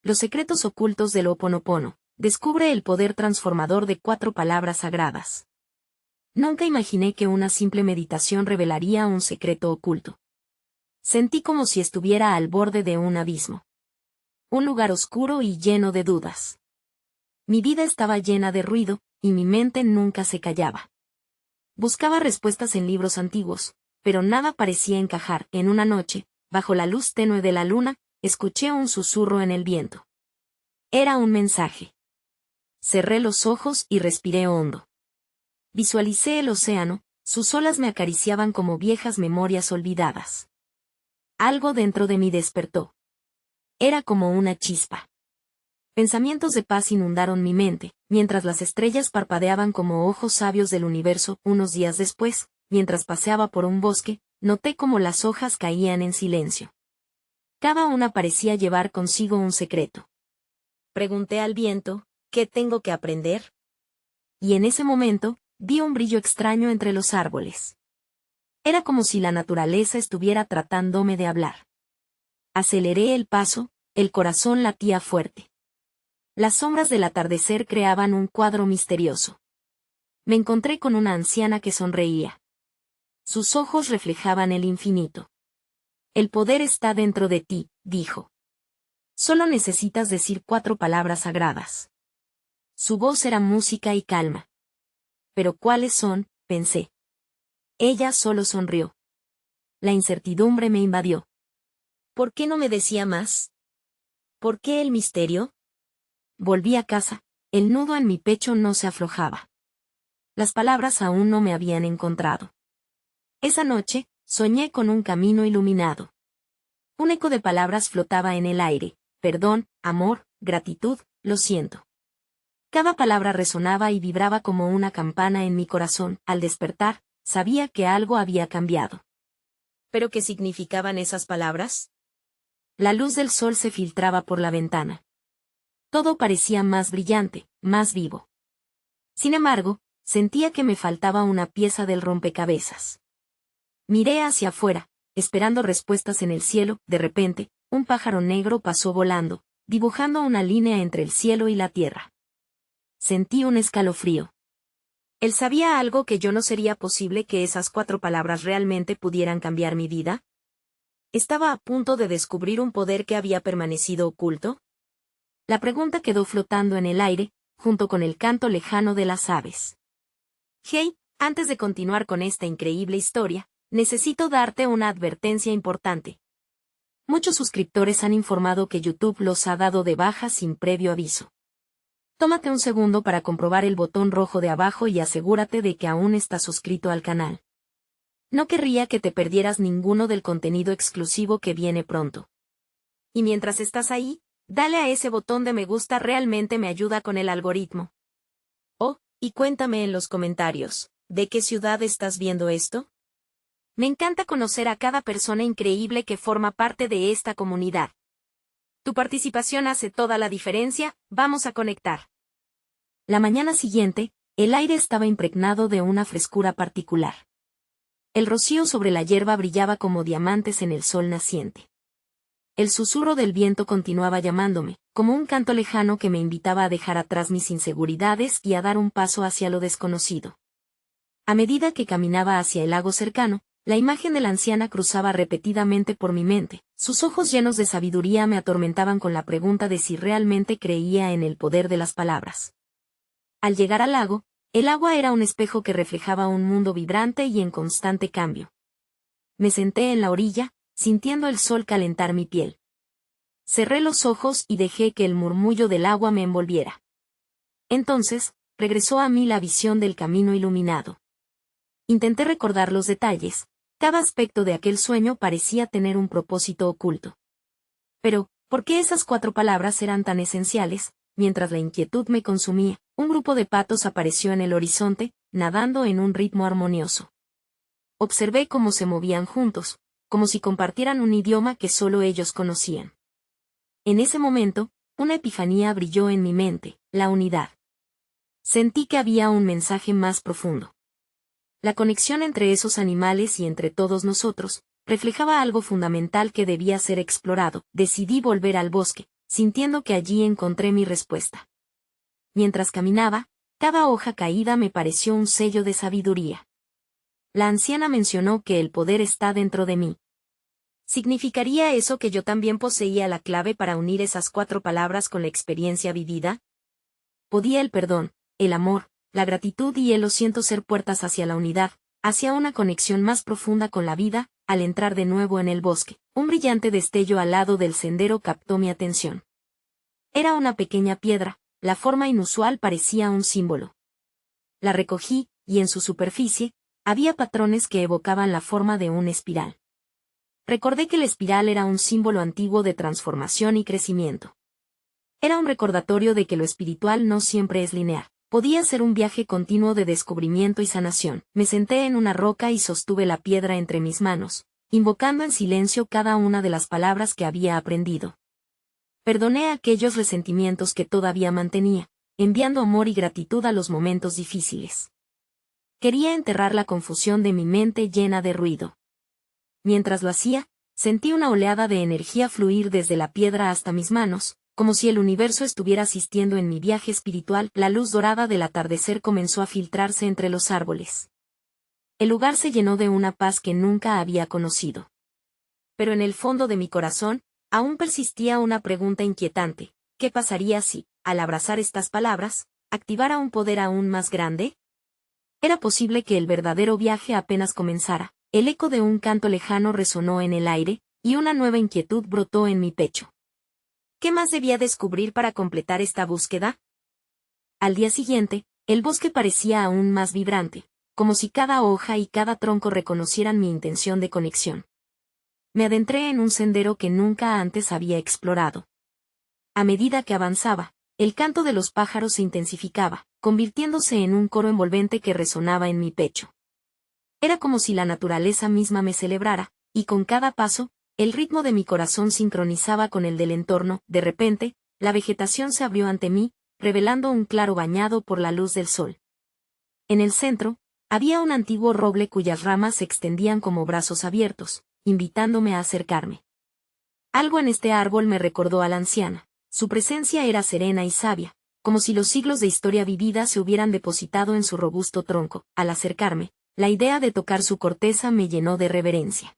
Los secretos ocultos del Ho'oponopono. Descubre el poder transformador de 4 palabras sagradas. Nunca imaginé que una simple meditación revelaría un secreto oculto. Sentí como si estuviera al borde de un abismo. Un lugar oscuro y lleno de dudas. Mi vida estaba llena de ruido, y mi mente nunca se callaba. Buscaba respuestas en libros antiguos, pero nada parecía encajar. En una noche, bajo la luz tenue de la luna, escuché un susurro en el viento. Era un mensaje. Cerré los ojos y respiré hondo. Visualicé el océano, sus olas me acariciaban como viejas memorias olvidadas. Algo dentro de mí despertó. Era como una chispa. Pensamientos de paz inundaron mi mente, mientras las estrellas parpadeaban como ojos sabios del universo. Unos días después, mientras paseaba por un bosque, noté cómo las hojas caían en silencio. Cada una parecía llevar consigo un secreto. Pregunté al viento, ¿qué tengo que aprender? Y en ese momento, vi un brillo extraño entre los árboles. Era como si la naturaleza estuviera tratándome de hablar. Aceleré el paso, el corazón latía fuerte. Las sombras del atardecer creaban un cuadro misterioso. Me encontré con una anciana que sonreía. Sus ojos reflejaban el infinito. El poder está dentro de ti, dijo. Solo necesitas decir 4 palabras sagradas. Su voz era música y calma. ¿Pero cuáles son?, pensé. Ella solo sonrió. La incertidumbre me invadió. ¿Por qué no me decía más? ¿Por qué el misterio? Volví a casa, el nudo en mi pecho no se aflojaba. Las palabras aún no me habían encontrado. Esa noche, soñé con un camino iluminado. Un eco de palabras flotaba en el aire: perdón, amor, gratitud, lo siento. Cada palabra resonaba y vibraba como una campana en mi corazón. Al despertar, sabía que algo había cambiado. ¿Pero qué significaban esas palabras? La luz del sol se filtraba por la ventana. Todo parecía más brillante, más vivo. Sin embargo, sentía que me faltaba una pieza del rompecabezas. Miré hacia afuera, esperando respuestas en el cielo. De repente, un pájaro negro pasó volando, dibujando una línea entre el cielo y la tierra. Sentí un escalofrío. ¿Él sabía algo que yo no? ¿Sería posible que esas 4 palabras realmente pudieran cambiar mi vida? ¿Estaba a punto de descubrir un poder que había permanecido oculto? La pregunta quedó flotando en el aire, junto con el canto lejano de las aves. Hey, antes de continuar con esta increíble historia, necesito darte una advertencia importante. Muchos suscriptores han informado que YouTube los ha dado de baja sin previo aviso. Tómate un segundo para comprobar el botón rojo de abajo y asegúrate de que aún estás suscrito al canal. No querría que te perdieras ninguno del contenido exclusivo que viene pronto. Y mientras estás ahí, dale a ese botón de me gusta, realmente me ayuda con el algoritmo. Oh, y cuéntame en los comentarios, ¿de qué ciudad estás viendo esto? Me encanta conocer a cada persona increíble que forma parte de esta comunidad. Tu participación hace toda la diferencia. Vamos a conectar. La mañana siguiente, el aire estaba impregnado de una frescura particular. El rocío sobre la hierba brillaba como diamantes en el sol naciente. El susurro del viento continuaba llamándome, como un canto lejano que me invitaba a dejar atrás mis inseguridades y a dar un paso hacia lo desconocido. A medida que caminaba hacia el lago cercano, la imagen de la anciana cruzaba repetidamente por mi mente. Sus ojos llenos de sabiduría me atormentaban con la pregunta de si realmente creía en el poder de las palabras. Al llegar al lago, el agua era un espejo que reflejaba un mundo vibrante y en constante cambio. Me senté en la orilla, sintiendo el sol calentar mi piel. Cerré los ojos y dejé que el murmullo del agua me envolviera. Entonces, regresó a mí la visión del camino iluminado. Intenté recordar los detalles. Cada aspecto de aquel sueño parecía tener un propósito oculto. Pero, ¿por qué esas 4 palabras eran tan esenciales? Mientras la inquietud me consumía, un grupo de patos apareció en el horizonte, nadando en un ritmo armonioso. Observé cómo se movían juntos, como si compartieran un idioma que solo ellos conocían. En ese momento, una epifanía brilló en mi mente: la unidad. Sentí que había un mensaje más profundo. La conexión entre esos animales y entre todos nosotros reflejaba algo fundamental que debía ser explorado. Decidí volver al bosque, sintiendo que allí encontré mi respuesta. Mientras caminaba, cada hoja caída me pareció un sello de sabiduría. La anciana mencionó que el poder está dentro de mí. ¿Significaría eso que yo también poseía la clave para unir esas 4 palabras con la experiencia vivida? ¿Podía el perdón, el amor, la gratitud y el lo siento ser puertas hacia la unidad, hacia una conexión más profunda con la vida? Al entrar de nuevo en el bosque, un brillante destello al lado del sendero captó mi atención. Era una pequeña piedra, la forma inusual parecía un símbolo. La recogí, y en su superficie, había patrones que evocaban la forma de una espiral. Recordé que la espiral era un símbolo antiguo de transformación y crecimiento. Era un recordatorio de que lo espiritual no siempre es lineal. Podía ser un viaje continuo de descubrimiento y sanación. Me senté en una roca y sostuve la piedra entre mis manos, invocando en silencio cada una de las palabras que había aprendido. Perdoné aquellos resentimientos que todavía mantenía, enviando amor y gratitud a los momentos difíciles. Quería enterrar la confusión de mi mente llena de ruido. Mientras lo hacía, sentí una oleada de energía fluir desde la piedra hasta mis manos, como si el universo estuviera asistiendo en mi viaje espiritual. La luz dorada del atardecer comenzó a filtrarse entre los árboles. El lugar se llenó de una paz que nunca había conocido. Pero en el fondo de mi corazón, aún persistía una pregunta inquietante: ¿qué pasaría si, al abrazar estas palabras, activara un poder aún más grande? Era posible que el verdadero viaje apenas comenzara. El eco de un canto lejano resonó en el aire, y una nueva inquietud brotó en mi pecho. ¿Qué más debía descubrir para completar esta búsqueda? Al día siguiente, el bosque parecía aún más vibrante, como si cada hoja y cada tronco reconocieran mi intención de conexión. Me adentré en un sendero que nunca antes había explorado. A medida que avanzaba, el canto de los pájaros se intensificaba, convirtiéndose en un coro envolvente que resonaba en mi pecho. Era como si la naturaleza misma me celebrara, y con cada paso, el ritmo de mi corazón sincronizaba con el del entorno. De repente, la vegetación se abrió ante mí, revelando un claro bañado por la luz del sol. En el centro, había un antiguo roble cuyas ramas se extendían como brazos abiertos, invitándome a acercarme. Algo en este árbol me recordó a la anciana. Su presencia era serena y sabia, como si los siglos de historia vivida se hubieran depositado en su robusto tronco. Al acercarme, la idea de tocar su corteza me llenó de reverencia.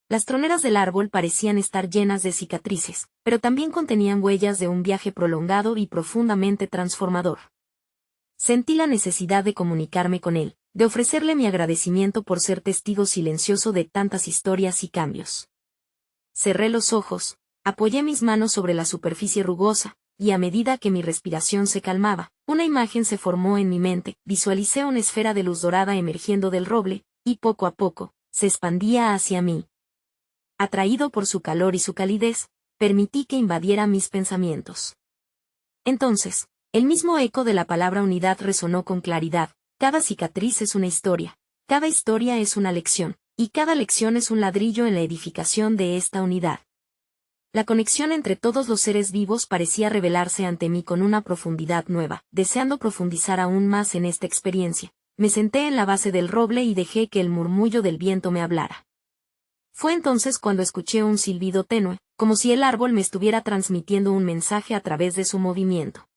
Las troneras del árbol parecían estar llenas de cicatrices, pero también contenían huellas de un viaje prolongado y profundamente transformador. Sentí la necesidad de comunicarme con él, de ofrecerle mi agradecimiento por ser testigo silencioso de tantas historias y cambios. Cerré los ojos, apoyé mis manos sobre la superficie rugosa, y a medida que mi respiración se calmaba, una imagen se formó en mi mente. Visualicé una esfera de luz dorada emergiendo del roble, y poco a poco, se expandía hacia mí. Atraído por su calor y su calidez, permití que invadiera mis pensamientos. Entonces, el mismo eco de la palabra unidad resonó con claridad. Cada cicatriz es una historia, cada historia es una lección, y cada lección es un ladrillo en la edificación de esta unidad. La conexión entre todos los seres vivos parecía revelarse ante mí con una profundidad nueva. Deseando profundizar aún más en esta experiencia, me senté en la base del roble y dejé que el murmullo del viento me hablara. Fue entonces cuando escuché un silbido tenue, como si el árbol me estuviera transmitiendo un mensaje a través de su movimiento.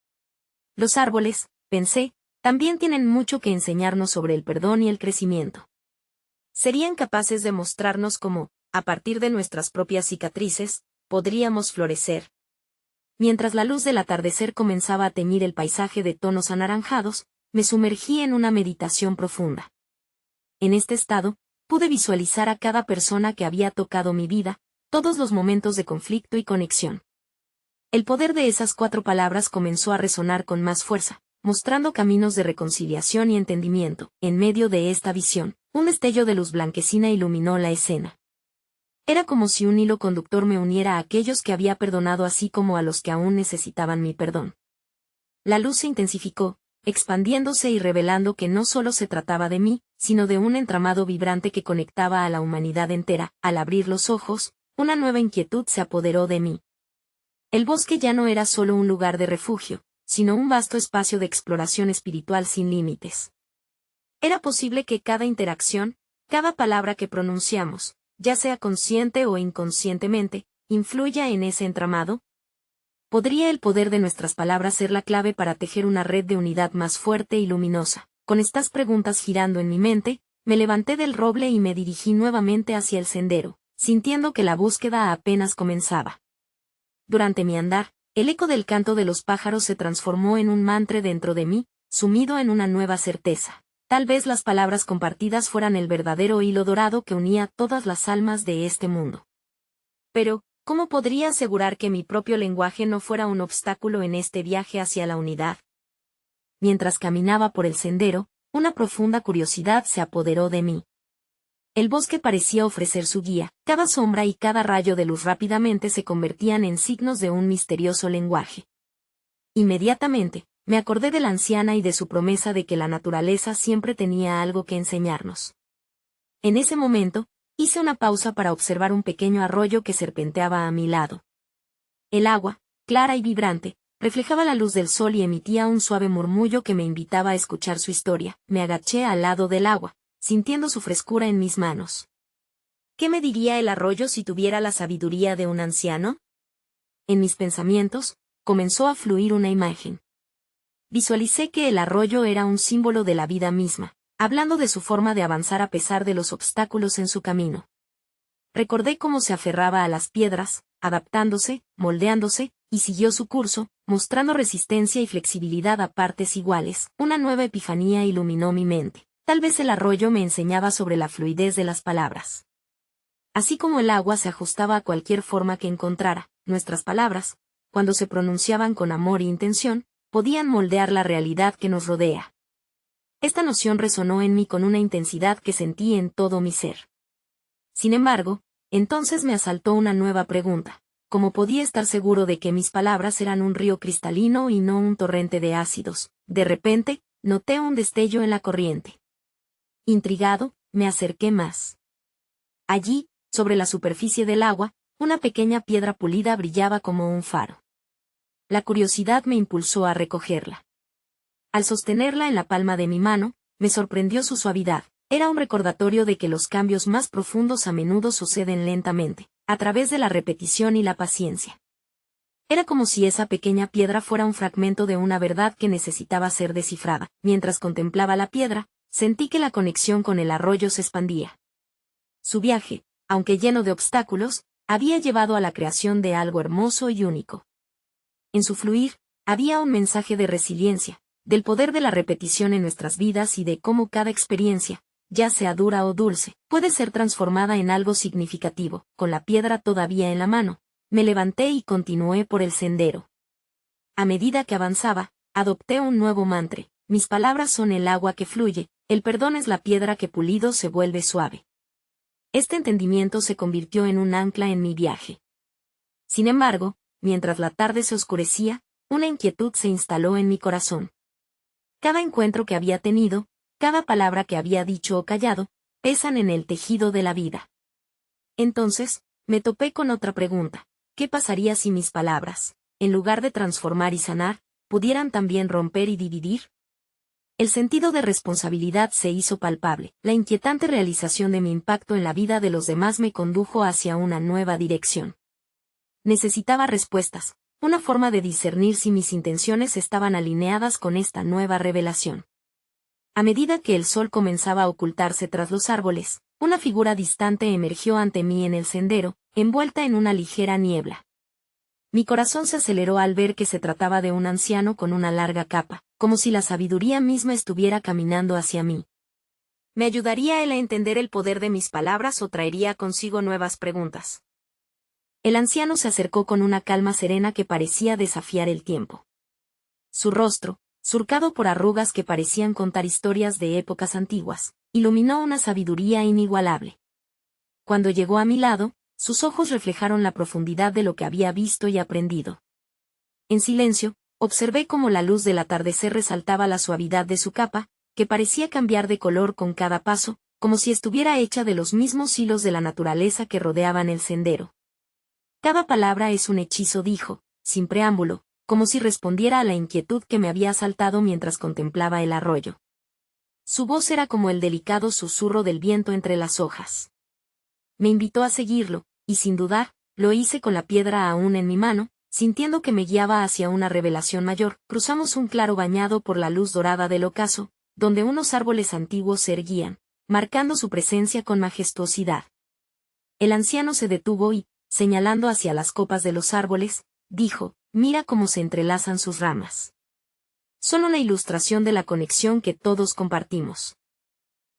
Los árboles, pensé, también tienen mucho que enseñarnos sobre el perdón y el crecimiento. Serían capaces de mostrarnos cómo, a partir de nuestras propias cicatrices, podríamos florecer. Mientras la luz del atardecer comenzaba a teñir el paisaje de tonos anaranjados, me sumergí en una meditación profunda. En este estado, pude visualizar a cada persona que había tocado mi vida, todos los momentos de conflicto y conexión. El poder de esas 4 palabras comenzó a resonar con más fuerza, mostrando caminos de reconciliación y entendimiento. En medio de esta visión, un destello de luz blanquecina iluminó la escena. Era como si un hilo conductor me uniera a aquellos que había perdonado así como a los que aún necesitaban mi perdón. La luz se intensificó, expandiéndose y revelando que no solo se trataba de mí, sino de un entramado vibrante que conectaba a la humanidad entera. Al abrir los ojos, una nueva inquietud se apoderó de mí. El bosque ya no era solo un lugar de refugio, sino un vasto espacio de exploración espiritual sin límites. Era posible que cada interacción, cada palabra que pronunciamos, ya sea consciente o inconscientemente, influya en ese entramado. ¿Podría el poder de nuestras palabras ser la clave para tejer una red de unidad más fuerte y luminosa? Con estas preguntas girando en mi mente, me levanté del roble y me dirigí nuevamente hacia el sendero, sintiendo que la búsqueda apenas comenzaba. Durante mi andar, el eco del canto de los pájaros se transformó en un mantra dentro de mí, sumido en una nueva certeza. Tal vez las palabras compartidas fueran el verdadero hilo dorado que unía todas las almas de este mundo. Pero, ¿cómo podría asegurar que mi propio lenguaje no fuera un obstáculo en este viaje hacia la unidad? Mientras caminaba por el sendero, una profunda curiosidad se apoderó de mí. El bosque parecía ofrecer su guía, cada sombra y cada rayo de luz rápidamente se convertían en signos de un misterioso lenguaje. Inmediatamente, me acordé de la anciana y de su promesa de que la naturaleza siempre tenía algo que enseñarnos. En ese momento, hice una pausa para observar un pequeño arroyo que serpenteaba a mi lado. El agua, clara y vibrante, reflejaba la luz del sol y emitía un suave murmullo que me invitaba a escuchar su historia. Me agaché al lado del agua, sintiendo su frescura en mis manos. ¿Qué me diría el arroyo si tuviera la sabiduría de un anciano? En mis pensamientos, comenzó a fluir una imagen. Visualicé que el arroyo era un símbolo de la vida misma, hablando de su forma de avanzar a pesar de los obstáculos en su camino. Recordé cómo se aferraba a las piedras, adaptándose, moldeándose, y siguió su curso, mostrando resistencia y flexibilidad a partes iguales. Una nueva epifanía iluminó mi mente. Tal vez el arroyo me enseñaba sobre la fluidez de las palabras. Así como el agua se ajustaba a cualquier forma que encontrara, nuestras palabras, cuando se pronunciaban con amor e intención, podían moldear la realidad que nos rodea. Esta noción resonó en mí con una intensidad que sentí en todo mi ser. Sin embargo, entonces me asaltó una nueva pregunta. ¿Cómo podía estar seguro de que mis palabras eran un río cristalino y no un torrente de ácidos? De repente, noté un destello en la corriente. Intrigado, me acerqué más. Allí, sobre la superficie del agua, una pequeña piedra pulida brillaba como un faro. La curiosidad me impulsó a recogerla. Al sostenerla en la palma de mi mano, me sorprendió su suavidad. Era un recordatorio de que los cambios más profundos a menudo suceden lentamente, a través de la repetición y la paciencia. Era como si esa pequeña piedra fuera un fragmento de una verdad que necesitaba ser descifrada. Mientras contemplaba la piedra, sentí que la conexión con el arroyo se expandía. Su viaje, aunque lleno de obstáculos, había llevado a la creación de algo hermoso y único. En su fluir, había un mensaje de resiliencia, del poder de la repetición en nuestras vidas y de cómo cada experiencia, ya sea dura o dulce, puede ser transformada en algo significativo. Con la piedra todavía en la mano, me levanté y continué por el sendero. A medida que avanzaba, adopté un nuevo mantra. Mis palabras son el agua que fluye, el perdón es la piedra que pulido se vuelve suave. Este entendimiento se convirtió en un ancla en mi viaje. Sin embargo, mientras la tarde se oscurecía, una inquietud se instaló en mi corazón. Cada encuentro que había tenido, cada palabra que había dicho o callado, pesan en el tejido de la vida. Entonces, me topé con otra pregunta. ¿Qué pasaría si mis palabras, en lugar de transformar y sanar, pudieran también romper y dividir? El sentido de responsabilidad se hizo palpable. La inquietante realización de mi impacto en la vida de los demás me condujo hacia una nueva dirección. Necesitaba respuestas, una forma de discernir si mis intenciones estaban alineadas con esta nueva revelación. A medida que el sol comenzaba a ocultarse tras los árboles, una figura distante emergió ante mí en el sendero, envuelta en una ligera niebla. Mi corazón se aceleró al ver que se trataba de un anciano con una larga capa, como si la sabiduría misma estuviera caminando hacia mí. ¿Me ayudaría él a entender el poder de mis palabras o traería consigo nuevas preguntas? El anciano se acercó con una calma serena que parecía desafiar el tiempo. Su rostro, surcado por arrugas que parecían contar historias de épocas antiguas, iluminó una sabiduría inigualable. Cuando llegó a mi lado, sus ojos reflejaron la profundidad de lo que había visto y aprendido. En silencio, observé cómo la luz del atardecer resaltaba la suavidad de su capa, que parecía cambiar de color con cada paso, como si estuviera hecha de los mismos hilos de la naturaleza que rodeaban el sendero. Cada palabra es un hechizo, dijo, sin preámbulo, como si respondiera a la inquietud que me había asaltado mientras contemplaba el arroyo. Su voz era como el delicado susurro del viento entre las hojas. Me invitó a seguirlo, y sin dudar, lo hice con la piedra aún en mi mano, Sintiendo que me guiaba hacia una revelación mayor, cruzamos un claro bañado por la luz dorada del ocaso, donde unos árboles antiguos se erguían, marcando su presencia con majestuosidad. El anciano se detuvo y, señalando hacia las copas de los árboles, dijo, «Mira cómo se entrelazan sus ramas. Son una ilustración de la conexión que todos compartimos.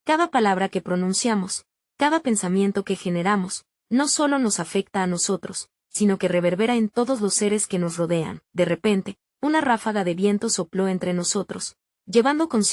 Cada palabra que pronunciamos, cada pensamiento que generamos, no solo nos afecta a nosotros, sino que reverbera en todos los seres que nos rodean». De repente, una ráfaga de viento sopló entre nosotros, llevando consigo